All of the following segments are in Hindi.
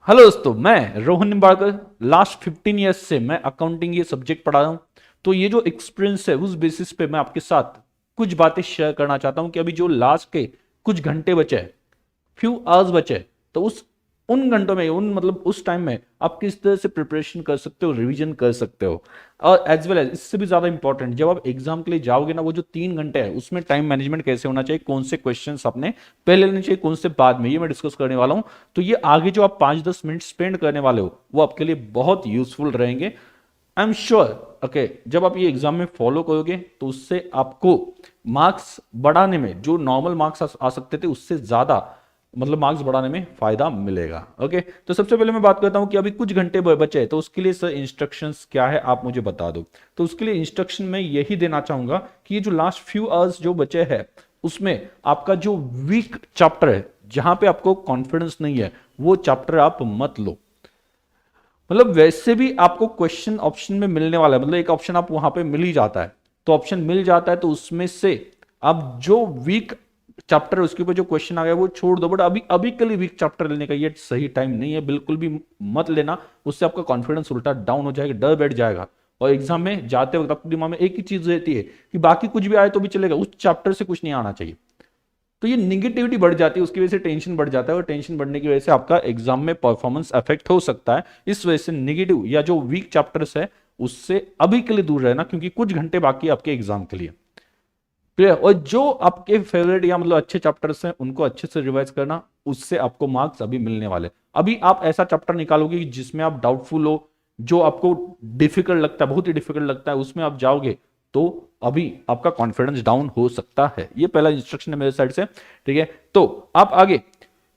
हेलो दोस्तों, मैं रोहन निम्बाड़कर लास्ट 15 ईयर्स से मैं अकाउंटिंग ये सब्जेक्ट पढ़ा रहा हूँ। तो ये जो एक्सपीरियंस है उस बेसिस पे मैं आपके साथ कुछ बातें शेयर करना चाहता हूँ कि अभी जो लास्ट के कुछ घंटे बचे हैं, फ्यू आवर्स बचे हैं, तो उस उन घंटों में उन मतलब उस टाइम में आप किस तरह से प्रिपरेशन कर सकते हो, रिवीजन कर सकते हो। और एज वेल एज इससे भी ज्यादा इंपॉर्टेंट, जब आप एग्जाम के लिए जाओगे ना, वो जो 3 घंटे है उसमें टाइम मैनेजमेंट कैसे होना चाहिए, कौन से क्वेश्चन आपने पहले लेने चाहिए, कौन से बाद में, ये मैं डिस्कस करने वाला हूं। तो ये आगे जो आप 5-10 मिनट स्पेंड करने वाले हो वो आपके लिए बहुत यूजफुल रहेंगे। I am sure. ओके, जब आप ये एग्जाम में फॉलो करोगे तो उससे आपको मार्क्स बढ़ाने में, जो नॉर्मल मार्क्स आ सकते थे उससे ज्यादा मतलब मार्क्स बढ़ाने में फायदा मिलेगा। ओके, तो सबसे पहले मैं बात करता हूं कि अभी कुछ घंटे बचे हैं, तो उसके लिए सर इंस्ट्रक्शंस क्या है आप मुझे बता दो। तो उसके लिए इंस्ट्रक्शन में यही देना चाहूंगा कि ये जो लास्ट फ्यू आवर्स जो बचे हैं उसमें आपका जो वीक चैप्टर है, जहां पे आपको कॉन्फिडेंस नहीं है, वो चैप्टर आप मत लो। मतलब वैसे भी आपको क्वेश्चन ऑप्शन में मिलने वाला है, मतलब एक ऑप्शन आप वहां पे मिल ही जाता है, तो ऑप्शन मिल जाता है तो उसमें से आप जो वीक चैप्टर है उसके ऊपर जो क्वेश्चन आ गया वो छोड़ दो। बट अभी अभी के लिए वीक चैप्टर लेने का ये सही टाइम नहीं है, बिल्कुल भी मत लेना। उससे आपका कॉन्फिडेंस उल्टा डाउन हो जाएगा, डर बैठ जाएगा, और एग्जाम में जाते वक्त आपके दिमाग में एक ही चीज रहती है कि बाकी कुछ भी आए तो भी चलेगा, उस चैप्टर से कुछ नहीं आना चाहिए। तो ये निगेटिविटी बढ़ जाती है, उसकी वजह से टेंशन बढ़ जाता है, और टेंशन बढ़ने की वजह से आपका एग्जाम में परफॉर्मेंस अफेक्ट हो सकता है। इस वजह से निगेटिव या जो वीक चैप्टर्स है उससे अभी के लिए दूर रहना, क्योंकि कुछ घंटे बाकी है आपके एग्जाम के लिए। क्लियर। और जो आपके फेवरेट या मतलब अच्छे चैप्टर्स हैं उनको अच्छे से रिवाइज करना, उससे आपको मार्क्स अभी मिलने वाले। अभी आप ऐसा चैप्टर निकालोगे कि जिसमें आप डाउटफुल हो, जो आपको डिफिकल्ट लगता है, बहुत ही डिफिकल्ट लगता है, उसमें आप जाओगे तो अभी आपका कॉन्फिडेंस डाउन हो सकता है। ये पहला इंस्ट्रक्शन है मेरे साइड से। ठीक है, तो आप आगे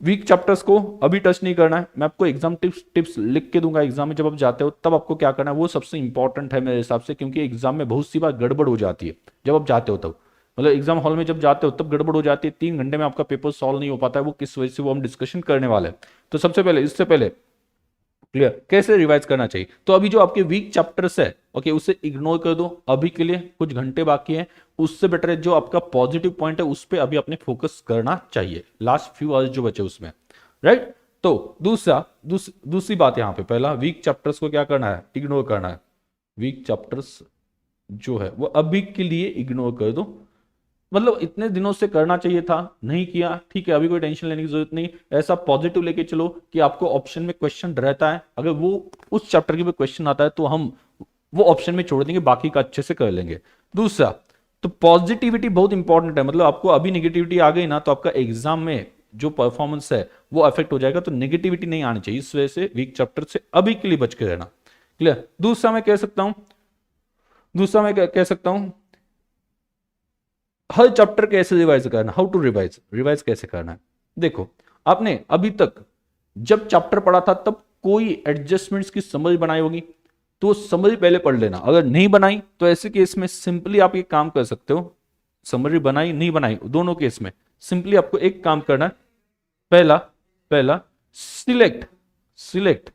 वीक चैप्टर्स को अभी टच नहीं करना है। मैं आपको एग्जाम टिप्स लिख के दूंगा, एग्जाम में जब आप जाते हो तब आपको क्या करना है वो सबसे इंपॉर्टेंट है मेरे हिसाब से, क्योंकि एग्जाम में बहुत सी बार गड़बड़ हो जाती है जब आप जाते हो तब। मतलब एग्जाम हॉल में जब जाते हो तब गड़बड़ हो जाती है, 3 घंटे में आपका पेपर सॉल्व नहीं हो पाता है, वो किस वजह से वो हम डिस्कशन करने वाले हैं। तो सबसे पहले, इससे पहले क्लियर कैसे रिवाइज करना चाहिए, तो अभी जो आपके वीक चैप्टर्स है ओके उसे इग्नोर कर दो, अभी के लिए कुछ घंटे बाकी है। उससे बेटर है जो आपका पॉजिटिव पॉइंट है उस पर अभी अपने फोकस करना चाहिए, लास्ट फ्यू आवर्स जो बचे उसमें। राइट। तो दूसरी बात यहां पे, पहला वीक चैप्टर्स को क्या करना है, इग्नोर करना है। वीक चैप्टर्स जो है वो अभी के लिए इग्नोर कर दो। मतलब इतने दिनों से करना चाहिए था, नहीं किया, ठीक है, अभी कोई टेंशन लेने की जरूरत नहीं। ऐसा पॉजिटिव लेके चलो कि आपको ऑप्शन में क्वेश्चन रहता है, अगर वो उस चैप्टर के भी क्वेश्चन आता है तो हम वो ऑप्शन में छोड़ देंगे, बाकी का अच्छे से कर लेंगे। दूसरा, तो पॉजिटिविटी बहुत इंपॉर्टेंट है। मतलब आपको अभी निगेटिविटी आ गई ना तो आपका एग्जाम में जो परफॉर्मेंस है वो अफेक्ट हो जाएगा, तो निगेटिविटी नहीं आनी चाहिए। इस वजह से वीक चैप्टर से अभी के लिए बच के रहना। क्लियर। दूसरा मैं कह सकता हूं हर चैप्टर कैसे रिवाइज करना, हाउ टू रिवाइज, रिवाइज कैसे करना है। देखो, आपने अभी तक जब चैप्टर पढ़ा था तब कोई एडजस्टमेंट्स की समरी बनाई होगी, तो समरी पहले पढ़ लेना। अगर नहीं बनाई तो ऐसे केस में सिंपली आप एक काम कर सकते हो, समरी बनाई नहीं बनाई दोनों केस में सिंपली आपको एक काम करना है। पहला पहला सिलेक्ट सिलेक्ट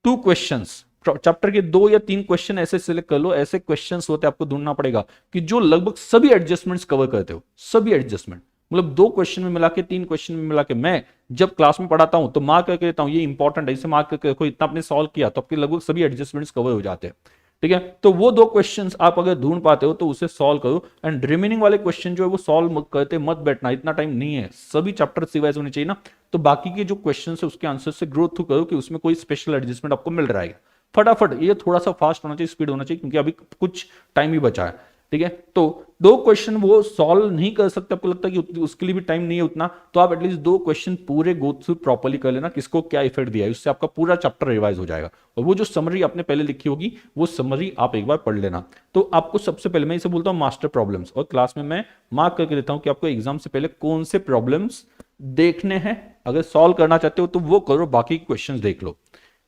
2 क्वेश्चंस, चैप्टर के 2 या 3 क्वेश्चन ऐसे सिलेक्ट कर लो। ऐसे क्वेश्चंस होते आपको ढूंढना पड़ेगा कि जो लगभग सभी एडजस्टमेंट्स कवर करते हो, सभी एडजस्टमेंट। मतलब 2 क्वेश्चन में मिला के, 3 क्वेश्चन में मिला के, मैं जब क्लास में पढ़ाता हूं तो मार्क करके देता हूं, ये इंपॉर्टेंट है, इसे मार्क करके देखो, इतना आपने सॉल्व किया तो आपके लगभग सभी एडजस्टमेंट्स कवर हो जाते हैं। ठीक है, तो वो 2 क्वेश्चंस आप अगर ढूंढ पाते हो तो उसे सॉल्व करो, एंड रिमेनिंग वाले क्वेश्चन जो है वो सॉल्व करते मत बैठना, इतना टाइम नहीं है, सभी चैप्टर रिवाइज होने चाहिए ना। तो बाकी के जो क्वेश्चन है उसके आंसर से ग्रो थ्रू करो कि उसमें कोई स्पेशल एडजस्टमेंट आपको मिल रहा है फटाफट। ये थोड़ा सा फास्ट होना चाहिए, स्पीड होना चाहिए, क्योंकि अभी कुछ टाइम ही बचा है। ठीक है, तो 2 क्वेश्चन वो सॉल्व नहीं कर सकते, आपको लगता है कि उसके लिए भी टाइम नहीं है उतना, तो आप एटलीस्ट 2 क्वेश्चन पूरे गो थ्रू प्रॉपर्ली कर लेना, किसको क्या इफेक्ट दिया है, उससे आपका पूरा चैप्टर रिवाइज हो जाएगा। और वो जो समरी आपने पहले लिखी होगी वो समरी आप एक बार पढ़ लेना। तो आपको सबसे पहले, मैं इसे बोलता हूं मास्टर प्रॉब्लम्स, और क्लास में मैं मार्क करके देता हूं कि आपको एग्जाम से पहले कौन से प्रॉब्लम्स देखने हैं। अगर सॉल्व करना चाहते हो तो वो करो, बाकी क्वेश्चन देख लो।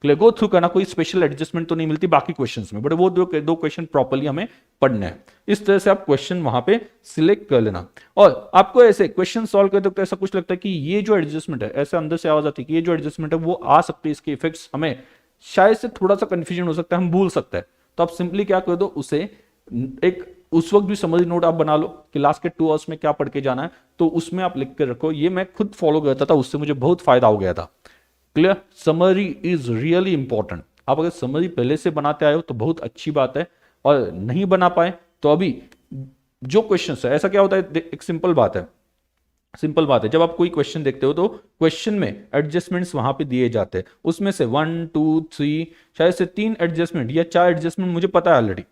क्लियर, गो थ्रू करना, कोई स्पेशल एडजस्टमेंट तो नहीं मिलती बाकी क्वेश्चंस में, बट वो 2 क्वेश्चन प्रॉपर्ली हमें पढ़ने हैं। इस तरह से आप क्वेश्चन वहां पे सिलेक्ट कर लेना। और आपको ऐसे क्वेश्चन सॉल्व करते वक्त ऐसा कुछ लगता है कि ये जो एडजस्टमेंट है, ऐसे अंदर से आवाज आती है कि ये जो एडजस्टमेंट है वो आ सकती है, इसके इफेक्ट्स हमें शायद से थोड़ा सा कंफ्यूजन हो सकता है, हम भूल सकते हैं, तो आप सिंपली क्या कर दो, उसे एक उस वक्त भी समरी नोट आप बना लो कि लास्ट के 2 आवर्स में क्या पढ़ के जाना है, तो उसमें आप लिख कर रखो। ये मैं खुद फॉलो करता था, उससे मुझे बहुत फायदा हो गया था। Clear, summary is really important. आप अगर समरी पहले से बनाते आए हो तो बहुत अच्छी बात है, और नहीं बना पाए तो अभी जो क्वेश्चन है, ऐसा क्या होता है, एक सिंपल बात है, सिंपल बात है, जब आप कोई क्वेश्चन देखते हो तो क्वेश्चन में एडजस्टमेंट्स वहां पे दिए जाते हैं, उसमें से 1 2 3 शायद से 3 एडजस्टमेंट या 4 एडजस्टमेंट मुझे पता है ऑलरेडी,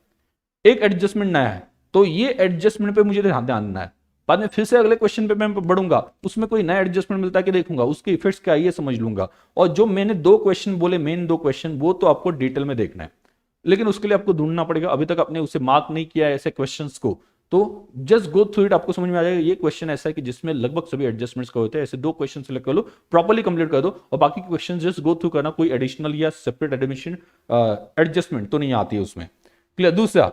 एक एडजस्टमेंट नया है, तो ये एडजस्टमेंट पे मुझे ध्यान देना है। बाद में फिर से अगले क्वेश्चन पे मैं बढ़ूंगा, उसमें कोई नया एडजस्टमेंट मिलता है कि देखूंगा, उसके इफेक्ट्स क्या है ये समझ लूंगा, और जो मैंने 2 क्वेश्चन बोले, मेन 2 क्वेश्चन, वो तो आपको डिटेल में देखना है, लेकिन उसके लिए आपको ढूंढना पड़ेगा। अभी तक आपने उसे मार्क नहीं किया है ऐसे क्वेश्चंस को, तो जस्ट गो थ्रू इट, आपको समझ में आ जाएगा ये क्वेश्चन ऐसा है कि जिसमें लगभग सभी एडजस्टमेंट्स का होते हैं। ऐसे 2 क्वेश्चन सिलेक्ट कर लो, प्रॉपर्ली कंप्लीट कर दो, और बाकी के क्वेश्चन जस्ट गो थ्रू करना, कोई एडिशनल या सेपरेट एडमिशन एडजस्टमेंट तो नहीं आती है उसमें। क्लियर। दूसरा,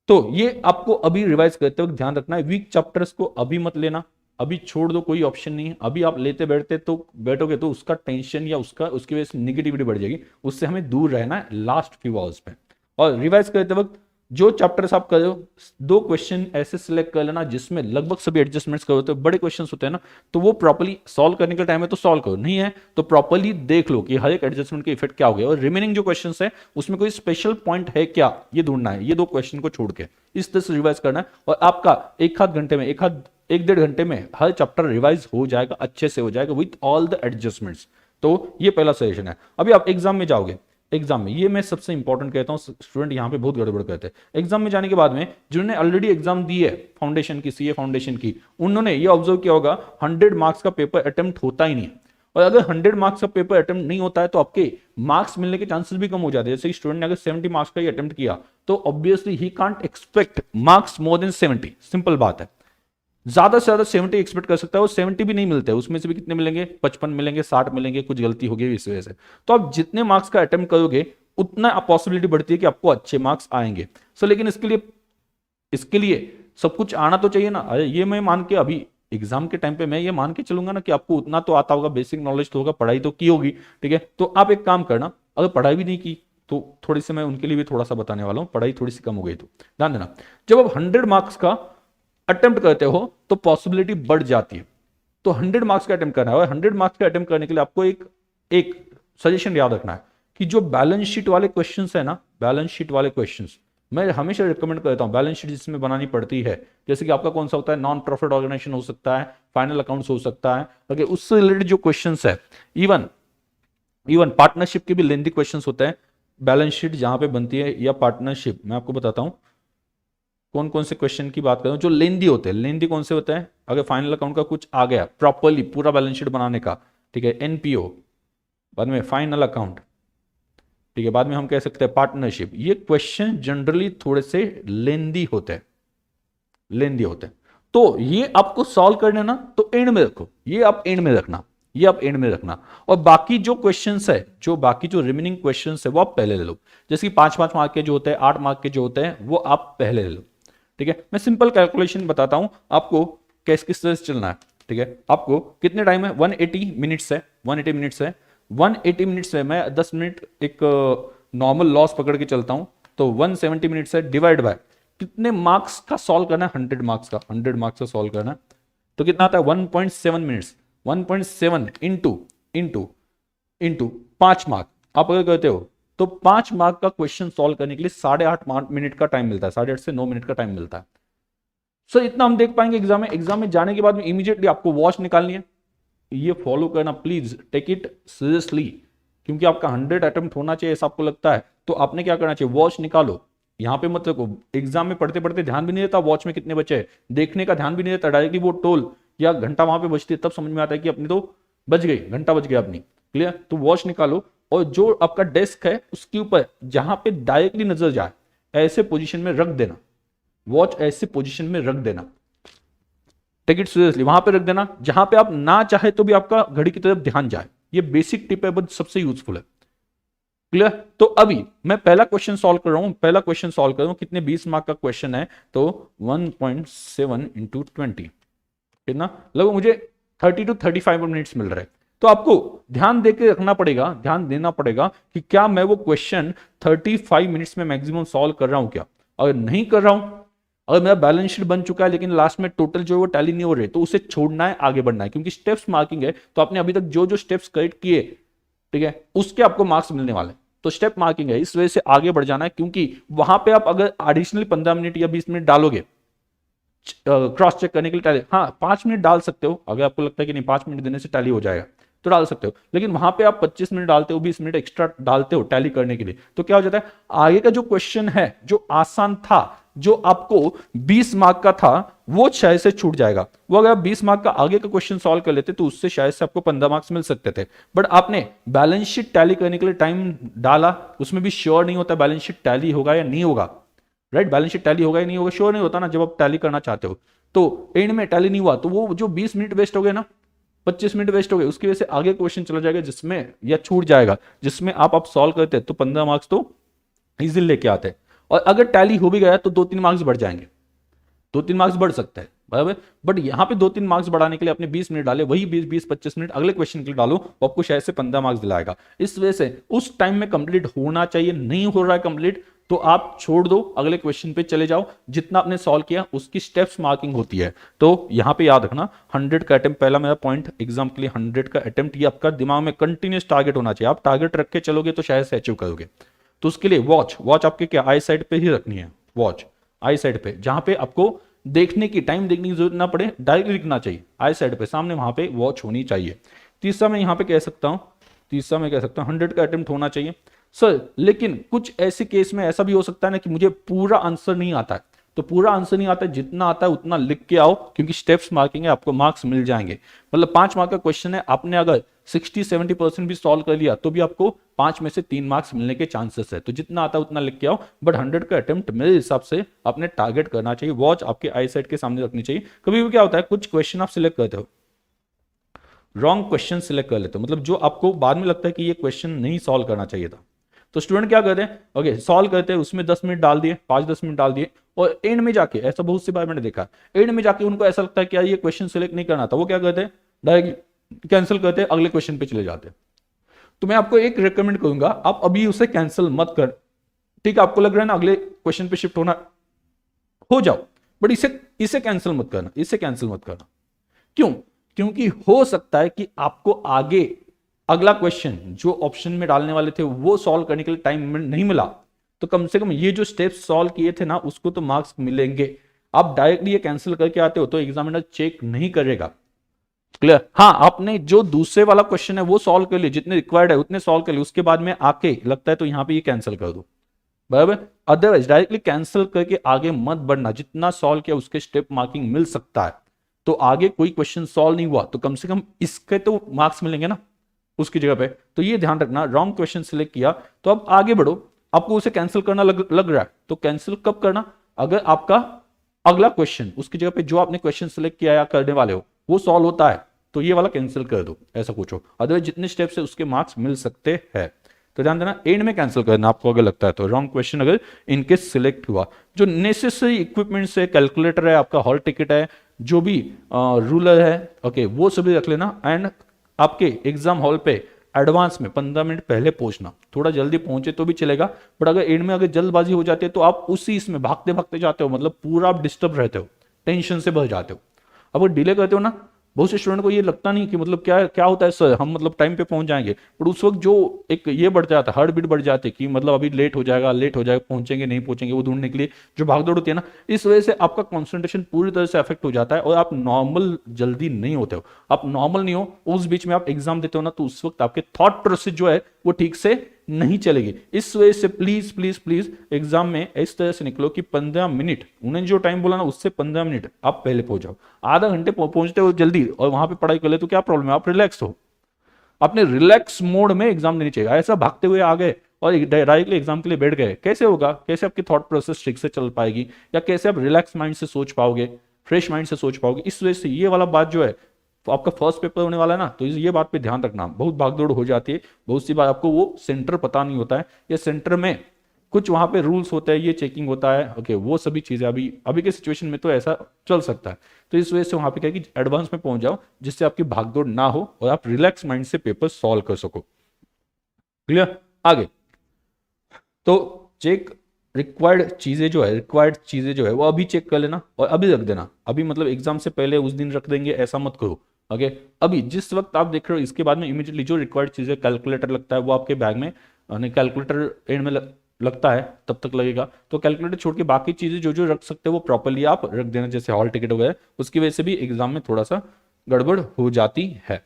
तो ये आपको अभी रिवाइज करते वक्त ध्यान रखना है, वीक चैप्टर्स को अभी मत लेना, अभी छोड़ दो, कोई ऑप्शन नहीं है। अभी आप लेते बैठोगे तो उसका टेंशन या उसकी वजह से निगेटिविटी बढ़ जाएगी, उससे हमें दूर रहना है लास्ट फ्यू आवर्स में। और रिवाइज करते वक्त जो चैप्टर्स आप कर रहे हो, 2 क्वेश्चन ऐसे सिलेक्ट कर लेना जिसमें लगभग सभी एडजस्टमेंट्स करो, तो बड़े क्वेश्चन होते हैं ना, तो वो प्रॉपर्ली सॉल्व करने का टाइम है तो सॉल्व करो, नहीं है तो प्रॉपर्ली देख लो कि हर एक एडजस्टमेंट के इफेक्ट क्या हो गया, और रिमेनिंग जो क्वेश्चन है उसमें कोई स्पेशल पॉइंट है क्या, ये ढूंढना है, ये 2 क्वेश्चन को छोड़ के इस तरह से रिवाइज करना है, और आपका एक आध घंटे में, एक डेढ़ घंटे में हर चैप्टर रिवाइज हो जाएगा, अच्छे से हो जाएगा विथ ऑल द एडजस्टमेंट्स। तो ये पहला सजेशन है। अभी आप एग्जाम में जाओगे, एग्जाम में ये मैं सबसे इंपॉर्टेंट कहता हूं, स्टूडेंट यहां पे बहुत गड़बड़ करते हैं। एग्जाम में जाने के बाद में जिन्होंने ऑलरेडी एग्जाम दी है फाउंडेशन की, सीए फाउंडेशन की, उन्होंने ये ऑब्जर्व किया होगा 100 मार्क्स का पेपर अटेम्प्ट होता ही नहीं है, और अगर 100 मार्क्स का पेपर अटेम्प्ट नहीं होता है तो आपके मार्क्स मिलने के चांसेस भी कम हो जाते हैं। जैसे कि स्टूडेंट ने अगर 70 मार्क्स का ही अटेम्प्ट किया तो obviously he can't expect marks more than 70, simple बात है। ज्यादा से ज्यादा 70 एक्सपेक्ट कर सकता है, वो 70 भी नहीं मिलते, उसमें से भी कितने मिलेंगे, 55 मिलेंगे, 60 मिलेंगे, कुछ गलती होगी इस वजह से। तो आप जितने मार्क्स का अटेम्प्ट करोगे उतना पॉसिबिलिटी बढ़ती है कि आपको अच्छे मार्क्स आएंगे। सो लेकिन इसके लिए सब कुछ आना तो चाहिए ना। अरे ये मैं मान के अभी एग्जाम के टाइम पे मैं ये मान के चलूंगा ना कि आपको उतना तो आता होगा, बेसिक नॉलेज तो होगा, पढ़ाई तो की होगी, ठीक है। तो आप एक काम करना, अगर पढ़ाई भी नहीं की तो थोड़ी सी मैं उनके लिए भी थोड़ा सा बताने वाला हूं, पढ़ाई थोड़ी सी कम हो गई तो ध्यान देना, जब आप 100 मार्क्स का अटेम्प्ट करते हो तो पॉसिबिलिटी बढ़ जाती है। तो 100 मार्क्स का अटेम्प्ट करना है, और 100 मार्क्स का अटेम्प्ट करने के लिए आपको एक सजेशन याद रखना है कि जो बैलेंस शीट वाले क्वेश्चंस है ना, बैलेंस शीट वाले क्वेश्चंस मैं हमेशा रिकमेंड करता हूं, बैलेंस शीट जिसमें बनानी पड़ती है, जैसे कि आपका कौन सा होता है, नॉन प्रॉफिट ऑर्गेनाइजेशन हो सकता है, फाइनल अकाउंट्स हो सकता है, अगर उससे रिलेटेड जो क्वेश्चंस है, इवन पार्टनरशिप के भी लेंथी क्वेश्चंस होते हैं, बैलेंस शीट जहां पे बनती है, या पार्टनरशिप, मैं आपको बताता हूं कौन कौन से क्वेश्चन की बात करूं जो लेंदी होते हैं। लेंदी कौन से होते हैं, अगर फाइनल अकाउंट का कुछ आ गया प्रॉपरली पूरा बैलेंस शीट बनाने का, ठीक है, एनपीओ, बाद में फाइनल अकाउंट, ठीक है, बाद में हम कह सकते हैं पार्टनरशिप, ये क्वेश्चन जनरली थोड़े से लेंदी होते हैं, लेंदी होते हैं। तो ये आपको सॉल्व करना ना, तो एंड में रखो, ये आप एंड में रखना, ये आप एंड में रखना, और बाकी जो क्वेश्चंस है, जो बाकी जो रिमेनिंग क्वेश्चंस है वो आप पहले ले लो, जैसे कि 5-5 मार्क के जो होते हैं, 8 मार्क के जो होते हैं, वो आप पहले ले लो, ठीक है। मैं सिंपल कैलकुलेशन बताता हूं आपको किस किस तरह से चलना है, ठीक है। आपको कितने टाइम है, 180 मिनट्स है, 180 मिनट्स है, 180 मिनट्स में मैं 10 मिनट एक नॉर्मल लॉस पकड़ के चलता हूं, तो 170 मिनट्स है, डिवाइड बाय कितने मार्क्स का सॉल्व करना है, 100 मार्क्स का, 100 मार्क्स का सॉल्व करना है, तो कितना आता है 1.7 मिनट्स, 1.7 इंटू 5 मार्क आप अगर करते हो तो 5 मार्क का क्वेश्चन सॉल्व करने के लिए 8.5 मिनट का टाइम मिलता है, 8.5 से 9 मिनट का टाइम मिलता है। सो इतना हम देख पाएंगे एग्जाम में। एग्जाम में जाने के बाद में इमीडिएटली आपको वॉच निकालनी है, ये फॉलो करना प्लीज, टेक इट सीरियसली, क्योंकि आपका 100 अटेम्प्ट होना चाहिए ऐसा आपको लगता है, तो आपने क्या करना चाहिए, वॉच निकालो। यहां पे मत रखो, एग्जाम में पढ़ते पढ़ते ध्यान भी नहीं रहता वॉच में कितने बचे, देखने का ध्यान भी नहीं रहता, डायरेक्टली वो टोल या घंटा वहां पे बजती है, तब समझ में आता है कि अपनी तो बच गई, घंटा बच गया अपनी। क्लियर, तो वॉच निकालो, और जो आपका डेस्क है उसके ऊपर जहां पे डायरेक्टली नजर जाए ऐसे पोजीशन में रख देना, वॉच ऐसे पोजीशन में रख देना, टेक इट सीरियसली, वहां पे रख देना जहां पे आप ना चाहे तो भी आपका घड़ी की तरफ ध्यान जाए। ये बेसिक टिप है, बट सबसे यूजफुल है। क्लियर, तो अभी मैं पहला क्वेश्चन सॉल्व कर रहा हूं, पहला क्वेश्चन सॉल्व कर रहा हूं, कितने 20 मार्क का क्वेश्चन है, तो 1.7 इंटू 20 कितना, लगभग मुझे 30 to 35 मिनट्स मिल रहे हैं। तो आपको ध्यान देके रखना पड़ेगा, ध्यान देना पड़ेगा कि क्या मैं वो क्वेश्चन 35 मिनट्स में मैक्सिमम सॉल्व कर रहा हूं क्या, अगर नहीं कर रहा हूं अगर मेरा बैलेंस शीट बन चुका है लेकिन लास्ट में टोटल जो है वो टैली नहीं हो रही, तो उसे छोड़ना है, आगे बढ़ना है, क्योंकि स्टेप्स मार्किंग है तो आपने अभी तक जो जो स्टेप्स करेक्ट किए, ठीक है, उसके आपको मार्क्स मिलने वाले हैं। तो स्टेप मार्किंग है, इस वजह से आगे बढ़ जाना है, क्योंकि वहां पे आप अगर एडिशनली 15 मिनट या 20 मिनट डालोगे क्रॉस चेक करने के लिए टैली, हाँ 5 मिनट डाल सकते हो, अगर आपको लगता है कि नहीं 5 मिनट देने से टैली हो जाएगा तो डाल सकते हो, लेकिन वहां पे आप 25 मिनट डालते हो, 20 मिनट एक्स्ट्रा डालते हो टैली करने के लिए, तो क्या हो जाता है, आगे का जो क्वेश्चन है जो आसान था, जो आपको 20 मार्क का था, वो शायद से छूट जाएगा। वो अगर आप 20 मार्क का आगे का क्वेश्चन सॉल्व कर लेते तो उससे शायद से आपको 15 मार्क्स मिल सकते थे। बट आपने बैलेंस शीट टैली करने के लिए टाइम डाला, उसमें भी श्योर नहीं होता बैलेंस शीट टैली होगा या नहीं होगा, राइट, बैलेंस शीट टैली होगा या नहीं होगा श्योर नहीं होता ना, जब आप टैली करना चाहते हो, तो एंड में टैली नहीं हुआ तो वो जो 20 मिनट वेस्ट हो गए ना, 25 मिनट वेस्ट हो गए, उसकी वजह से आगे क्वेश्चन चला जाएगा जिसमें, या छूट जाएगा जिसमें आप सॉल्व करते तो 15 मार्क्स तो इजीली लेके आते। और अगर टैली हो भी गया तो 2-3 मार्क्स बढ़ जाएंगे, 2-3 मार्क्स बढ़ सकता है बराबर। बट यहां पे 2-3 मार्क्स बढ़ाने के लिए आपने 20 मिनट डाले, वही 20-25 मिनट अगले क्वेश्चन के लिए डालो, वो आपको शायद से 15 मार्क्स दिलाएगा। इस वजह से उस टाइम में कंप्लीट होना चाहिए, नहीं हो रहा है कंप्लीट तो आप छोड़ दो, अगले क्वेश्चन पे चले जाओ, जितना आपने सॉल्व किया उसकी स्टेप्स मार्किंग होती है। तो यहां पे याद रखना 100 का अटेम्प्ट, पहला मेरा पॉइंट एग्जाम के लिए 100 का अटेम्प्ट, ये आपका दिमाग में कंटिन्यूस टारगेट होना चाहिए। आप टारगेट रख के चलोगे तो शायद से अचीव करोगे। तो उसके लिए वॉच आपके क्या आई साइड पे ही रखनी है, वॉच आई साइड पे, जहां पे आपको देखने की, टाइम देखने की जरूरत ना पड़े, डायरेक्टली लिखना चाहिए आई साइड पे सामने, वहां पे वॉच होनी चाहिए। तीसरा मैं यहां पे कह सकता हूं, 100 का अटेम्प्ट होना चाहिए सर। लेकिन कुछ ऐसे केस में ऐसा भी हो सकता है ना कि मुझे पूरा आंसर नहीं आता है, तो पूरा आंसर नहीं आता है, जितना आता है उतना लिख के आओ, क्योंकि स्टेप्स मार्किंग है, आपको मार्क्स मिल जाएंगे। मतलब 5 मार्क का क्वेश्चन है, आपने अगर 60-70% भी सॉल्व कर लिया तो भी आपको 5 में से 3 मार्क्स मिलने के चांसेस है। तो जितना आता है उतना लिख के आओ, बट 100 का अटेम्प्ट मेरे हिसाब से आपने टारगेट करना चाहिए। वॉच आपके आई साइड के सामने रखनी चाहिए। कभी भी क्या होता है, कुछ क्वेश्चन आप सिलेक्ट करते हो, रॉन्ग क्वेश्चन सिलेक्ट कर लेते हो, मतलब जो आपको बाद में लगता है कि ये क्वेश्चन नहीं सॉल्व करना चाहिए था, तो स्टूडेंट क्या करते हैं, ओके सॉल्व करते हैं, उसमें 10 मिनट डाल दिए, 5-10 मिनट डाल दिए, और एंड में जाके, ऐसा बहुत सी बार मैंने देखा, एंड में जाके उनको ऐसा लगता है कि यार ये क्वेश्चन सिलेक्ट नहीं करना था, वो क्या करते हैं डायरेक्ट कैंसिल करते हैं, अगले क्वेश्चन पे चले जाते हैं। तो मैं आपको एक रिकमेंड करूंगा, आप अभी उसे कैंसिल मत कर, ठीक है, आपको लग रहा है ना अगले क्वेश्चन पे शिफ्ट होना, हो जाओ, बट इसे इसे कैंसिल मत करना, इसे कैंसिल मत करना। क्यों? क्योंकि हो सकता है कि आपको आगे अगला क्वेश्चन जो ऑप्शन में डालने वाले थे वो सॉल्व करने के लिए टाइम नहीं मिला, तो कम से कम ये जो स्टेप्स सॉल्व किए थे ना उसको तो मार्क्स मिलेंगे। आप डायरेक्टली ये कैंसिल करके आते हो तो एग्जामिनर चेक नहीं करेगा। क्लियर? हाँ, आपने जो दूसरे वाला क्वेश्चन है वो सॉल्व कर लिए, जितने रिक्वायर्ड है उतने सॉल्व कर लिए, उसके बाद में आके लगता है तो यहां पे ये कैंसिल कर दो, बराबर। अदरवाइज डायरेक्टली कैंसिल करके आगे मत बढ़ना, जितना सॉल्व किया उसके स्टेप मार्किंग मिल सकता है। तो आगे कोई क्वेश्चन सॉल्व नहीं हुआ तो कम से कम इसके तो मार्क्स मिलेंगे ना उसकी जगह पे। तो ये ध्यान रखना, रॉन्ग क्वेश्चन सिलेक्ट किया तो अब आगे बढ़ो, आपको उसे कैंसिल करना लग रहा है तो कैंसिल कब करना, अगर आपका अगला क्वेश्चन उसकी जगह पे जो आपने क्वेश्चन सिलेक्ट किया या करने वाले हो वो सॉल्व होता है तो ये वाला कैंसिल कर दो, ऐसा कुछ हो। अदरवाइज जितने स्टेप्स है उसके मार्क्स मिल सकते हैं। तो ध्यान देना, एंड में कैंसिल करना आपको अगर लगता है तो, रॉन्ग क्वेश्चन अगर इनकेस सिलेक्ट हुआ। जो नेसेसरी इक्विपमेंट्स है, कैलकुलेटर है, आपका हॉल टिकट है, जो भी रूलर है, ओके वो सभी रख लेना। एंड आपके एग्जाम हॉल पे एडवांस में 15 मिनट पहले पहुंचना, थोड़ा जल्दी पहुंचे तो भी चलेगा, बट अगर एंड में अगर जल्दबाजी हो जाती है तो आप उसी इसमें भागते भागते जाते हो, मतलब पूरा आप डिस्टर्ब रहते हो, टेंशन से भर जाते हो। अब अगर डिले करते हो ना, बहुत से स्टूडेंट को ये लगता नहीं कि मतलब क्या क्या होता है सर, हम मतलब टाइम पे पहुंच जाएंगे, पर उस वक्त जो एक ये बढ़ जाता है, हार्ट बीट बढ़ जाती है कि मतलब अभी लेट हो जाएगा, पहुंचेंगे नहीं पहुंचेंगे, वो ढूंढने के लिए जो भागदौड़ होती है ना, इस वजह से आपका कॉन्सेंट्रेशन पूरी तरह से अफेक्ट हो जाता है और आप नॉर्मल जल्दी नहीं होते हो। आप नॉर्मल नहीं हो, उस बीच में आप एग्जाम देते हो ना, तो उस वक्त आपके थॉट प्रोसेस जो है वो ठीक से नहीं चलेगी। इस वजह से प्लीज प्लीज प्लीज एग्जाम में इस तरह से निकलो कि 15 मिनट, उन्हें जो टाइम बोला ना उससे 15 मिनट आप पहले पहुंच जाओ। आधा घंटे पहुंचते हो जल्दी और वहां पे पढ़ाई कर ले तो क्या प्रॉब्लम है, आप रिलैक्स हो, अपने रिलैक्स मोड में एग्जाम देनी चाहिए। ऐसा भागते हुए आ गए और डायरेक्टली एग्जाम के लिए बैठ गए, कैसे होगा, कैसे आपकी थॉट प्रोसेस ठीक से चल पाएगी, या कैसे आप रिलैक्स माइंड से सोच पाओगे, फ्रेश माइंड से सोच पाओगे। इस वजह से ये वाला बात जो है, तो आपका फर्स्ट पेपर होने वाला है ना, तो ये बात पे ध्यान रखना, बहुत भागदौड़ हो जाती है, बहुत सी बार आपको वो सेंटर पता नहीं होता है, या सेंटर में कुछ वहां पे रूल्स होते हैं, ये चेकिंग होता है, ओके वो सभी चीजें अभी अभी के सिचुएशन में तो ऐसा चल सकता है। तो इस वजह से वहां पे क्या है कि एडवांस में पहुंच जाओ, जिससे आपकी भागदौड़ ना हो और आप रिलैक्स माइंड से पेपर सॉल्व कर सको। क्लियर? आगे तो चेक रिक्वायर्ड चीज़ें जो है वो अभी चेक कर लेना और अभी रख देना। अभी मतलब एग्जाम से पहले उस दिन रख देंगे ऐसा मत करो। ओके, अभी जिस वक्त आप देख रहे हो इसके बाद में इमीडिएटली जो रिक्वायर्ड चीज़ें, कैलकुलेटर लगता है वो आपके बैग में, कैलकुलेटर एंड में लगता है तब तक लगेगा, तो कैलकुलेटर छोड़ के बाकी चीज़ें जो जो रख सकते हो वो प्रॉपरली आप रख देना, जैसे हॉल टिकट वगैरह। उसकी वजह से भी एग्जाम में थोड़ा सा गड़बड़ हो जाती है।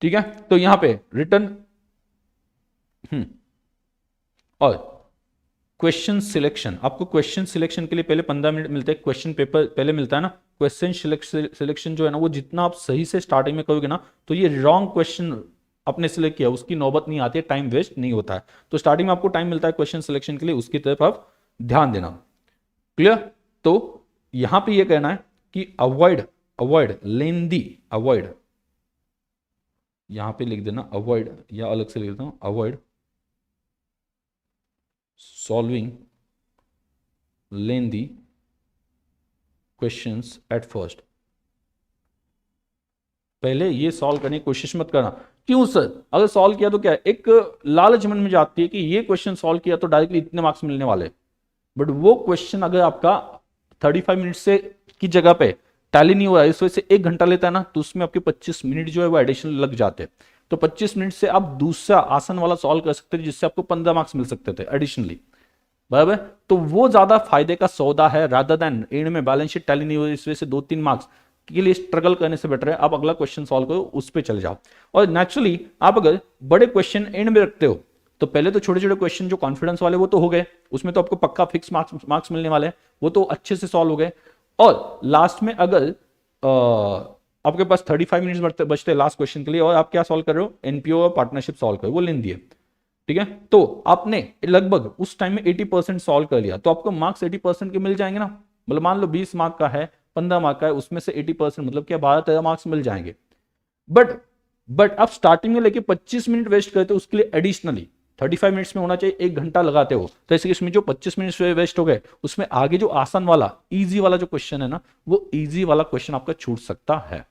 ठीक है, तो यहाँ पे रिटर्न और क्वेश्चन सिलेक्शन, आपको क्वेश्चन सिलेक्शन के लिए पहले 15 मिनट मिलते हैं, क्वेश्चन पेपर पहले मिलता है ना। क्वेश्चन सिलेक्शन जो है ना वो जितना आप सही से स्टार्टिंग में करोगे ना, तो ये रॉन्ग क्वेश्चन आपने सिलेक्ट किया उसकी नौबत नहीं आती है, टाइम वेस्ट नहीं होता है। तो स्टार्टिंग में आपको टाइम मिलता है क्वेश्चन सिलेक्शन के लिए, उसकी तरफ आप ध्यान देना। क्लियर? तो यहां पे ये कहना है कि अवॉइड अवॉइड लेंदी, अवॉइड, यहां पे लिख देना अवॉइड, या अलग से लिख देता हूं avoid solving lengthy questions at first। पहले ये सॉल्व करने की कोशिश मत करना। क्यों सर? अगर सॉल्व किया तो क्या है, एक लालच मन में जाती है कि ये क्वेश्चन सॉल्व किया तो डायरेक्टली इतने मार्क्स मिलने वाले, बट वो क्वेश्चन अगर आपका 35 मिनट से की जगह पे टैली नहीं हो रहा है, इस वजह से 1 घंटा लेता है ना, तो उसमें आपके 25 मिनट जो है वो एडिशनल लग जाते हैं। तो 25 मिनट से आप दूसरा आसान वाला सॉल्व कर सकते थे जिससे आपको 15 मार्क्स मिल सकते थे एडिशनली, बराबर। तो वो ज्यादा फायदे का सौदा है रादर देन एंड में बैलेंस शीट टैली नहीं हो रही इस वजह से 2-3 मार्क्स के लिए स्ट्रगल करने से बेटर है आप अगला क्वेश्चन सॉल्व करो, उस पर चले जाओ। और नेचुरली आप अगर बड़े क्वेश्चन एंड में रखते हो तो पहले तो छोटे छोटे क्वेश्चन जो कॉन्फिडेंस वाले वो तो हो गए, उसमें तो आपको पक्का फिक्स मार्क्स मिलने वाले हैं, वो तो अच्छे से सॉल्व हो गए। और लास्ट में अगर आपके पास 35 मिनट्स बचते हैं लास्ट क्वेश्चन के लिए, और आप क्या सॉल्व कर रहे हो, एनपीओ और पार्टनरशिप सॉल्व कर, वो लेंदी है, ठीक है। तो आपने लगभग उस टाइम में 80% सॉल्व कर लिया, तो आपको मार्क्स 80% के मिल जाएंगे ना। मतलब मान लो 20 मार्क का है, 15 मार्क का है, उसमें से 80% मतलब क्या 12-13 मार्क्स मिल जाएंगे। बट आप स्टार्टिंग में लेके 25 मिनट वेस्ट करते हो, उसके लिए एडिशनली 35 मिनट्स में होना चाहिए, 1 घंटा लगाते हो, तो ऐसे इसमें जो 25 मिनट वेस्ट हो गए, उसमें आगे जो आसान वाला इजी वाला जो क्वेश्चन है ना, वो इजी वाला क्वेश्चन आपका छूट सकता है।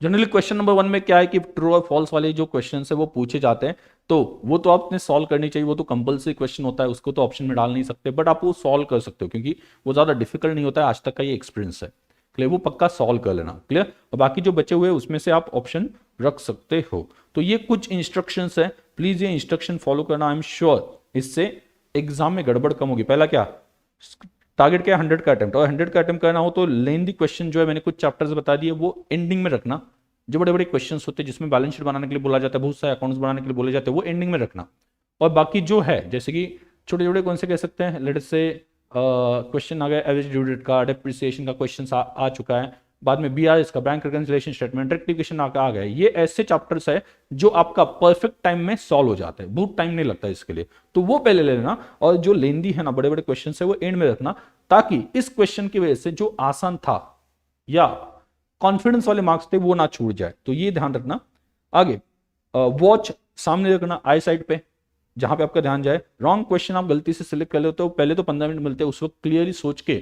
जनरली क्वेश्चन नंबर 1 में क्या है कि ट्रू और फॉल्स वाले जो क्वेश्चन है वो पूछे जाते हैं, तो वो तो आपने सॉल्व करनी चाहिए, वो तो कंपलसरी क्वेश्चन होता है, उसको तो ऑप्शन में डाल नहीं सकते, बट आप वो सॉल्व कर सकते हो क्योंकि वो ज्यादा डिफिकल्ट नहीं होता है, आज तक का ये एक्सपीरियंस है। क्लियर? वो पक्का सॉल्व कर लेना। क्लियर? और बाकी जो बचे हुए उसमें से आप ऑप्शन रख सकते हो। तो ये कुछ इंस्ट्रक्शंस है, प्लीज ये इंस्ट्रक्शन फॉलो करना, आई एम श्योर इससे एग्जाम में गड़बड़ कम होगी। पहला क्या टारगेट क्या है, 100 का अटेम्प्ट, और 100 का अटेम्प्ट करना हो तो लेंदी क्वेश्चन जो है मैंने कुछ चैप्टर्स बता दिए वो एंडिंग में रखना। जो बड़े बड़े क्वेश्चंस होते हैं जिसमें बैलेंस शीट बनाने के लिए बोला जाता है, बहुत सारे अकाउंट्स बनाने के लिए बोले जाते हैं, वो एंडिंग में रखना। और बाकी जो है जैसे कि छोटे छोटे कौन से कह सकते हैं, लेट से क्वेश्चन आ गया एवरेज ड्यू डेट का, डेप्रिसिएशन का क्वेश्चन आ चुका है, बाद में बीआरएस का, बैंक रिकंसिलिएशन स्टेटमेंट, रेक्टिफिकेशन आ गया। ये ऐसे चैप्टर्स है जो आपका परफेक्ट टाइम में सॉल्व हो जाते हैं, बहुत टाइम नहीं लगता इसके लिए, तो वो पहले ले लेना। और जो लेंदी है ना, बड़े बड़े क्वेश्चन है, वो एंड में रखना, ताकि इस क्वेश्चन की वजह से जो आसान था या कॉन्फिडेंस वाले मार्क्स थे वो ना छूट जाए, तो ये ध्यान रखना। आगे वॉच सामने रखना, आई साइड पे, जहां पे आपका ध्यान जाए। रॉन्ग क्वेश्चन आप गलती से सिलेक्ट कर लेते हो, पहले तो 15 मिनट मिलते हैं, उस वक्त क्लियरली सोच के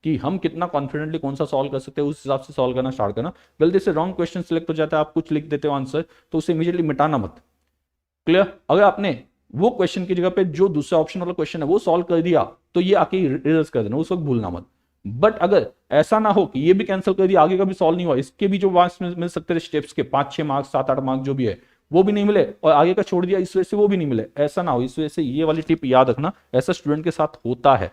कि हम कितना कॉन्फिडेंटली कौन सा सॉल्व कर सकते हैं, उस हिसाब से सॉल्व करना स्टार्ट करना। गलती से रॉन्ग क्वेश्चन सिलेक्ट हो जाता है, आप कुछ लिख देते हो आंसर, तो उसे इमीडिएटली मिटाना मत। क्लियर? अगर आपने वो क्वेश्चन की जगह पे जो दूसरा ऑप्शन वाला क्वेश्चन है वो सॉल्व कर दिया, तो ये आके रिवर्स कर देना, उस वक्त भूलना मत। बट अगर ऐसा ना हो कि ये भी कैंसिल कर दिया, आगे का भी सॉल्व नहीं हुआ, इसके भी जो मार्क्स मिल सकते थे स्टेप्स के 5-6 मार्क्स, 7-8 मार्क्स जो भी है, वो भी नहीं मिले, और आगे का छोड़ दिया इस वजह से वो भी नहीं मिले, ऐसा ना हो। इस वजह से ये वाली टिप याद रखना, ऐसा स्टूडेंट के साथ होता है।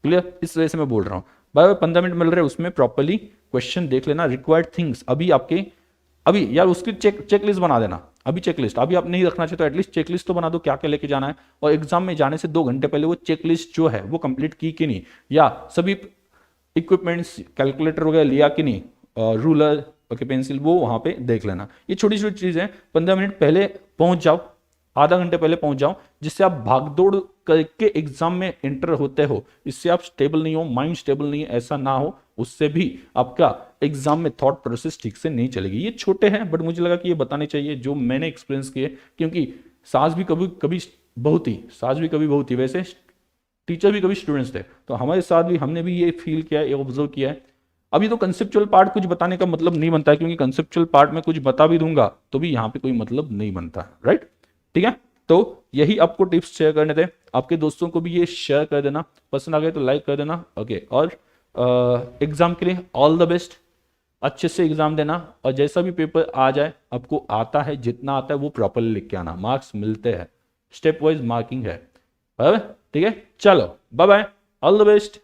क्लियर? इस वजह से मैं बोल रहा हूँ। भाई 15 मिनट मिल रहे हैं, उसमें प्रॉपरली क्वेश्चन देख लेना, रिक्वायर्ड थिंग्स अभी यार उसकी चेकलिस्ट बना देना। अभी चेकलिस्ट अभी आप नहीं रखना चाहिए तो एटलीस्ट चेकलिस्ट तो बना दो, क्या क्या लेके जाना है, और एग्जाम में जाने से 2 घंटे पहले वो चेकलिस्ट जो है वो कंप्लीट की कि नहीं, या सभी इक्विपमेंट्स कैलकुलेटर वगैरह लिया कि नहीं, रूलर ओके पेंसिल, वो वहां पे देख लेना। ये छोटी छोटी चीजें 15 मिनट पहले पहुंच जाओ, आधा घंटे पहले पहुंच जाओ, जिससे आप भागदौड़ करके एग्जाम में एंटर होते हो, इससे आप स्टेबल नहीं हो, माइंड स्टेबल नहीं है, ऐसा ना हो, उससे भी आपका एग्जाम में थॉट प्रोसेस ठीक से नहीं चलेगी। ये छोटे हैं बट मुझे लगा कि ये बताने चाहिए जो मैंने एक्सपीरियंस किए, क्योंकि सास भी कभी कभी बहुत ही वैसे टीचर भी कभी स्टूडेंट्स थे, तो हमारे साथ भी हमने भी ये फील किया, ये ऑब्जर्व किया है। अभी तो कंसेप्चुअल पार्ट कुछ बताने का मतलब नहीं बनता है, क्योंकि कंसेप्चुअल पार्ट में कुछ बता भी दूंगा तो भी यहाँ पे कोई मतलब नहीं बनता है, राइट? ठीक है, तो यही आपको टिप्स शेयर करने थे, आपके दोस्तों को भी ये शेयर कर देना, पसंद आ गए तो लाइक कर देना। ओके, और एग्जाम के लिए ऑल द बेस्ट, अच्छे से एग्जाम देना, और जैसा भी पेपर आ जाए, आपको आता है जितना आता है वो प्रॉपरली लिख के आना, मार्क्स मिलते हैं, स्टेप वाइज मार्किंग है, ठीक है। चलो bye bye, all the best.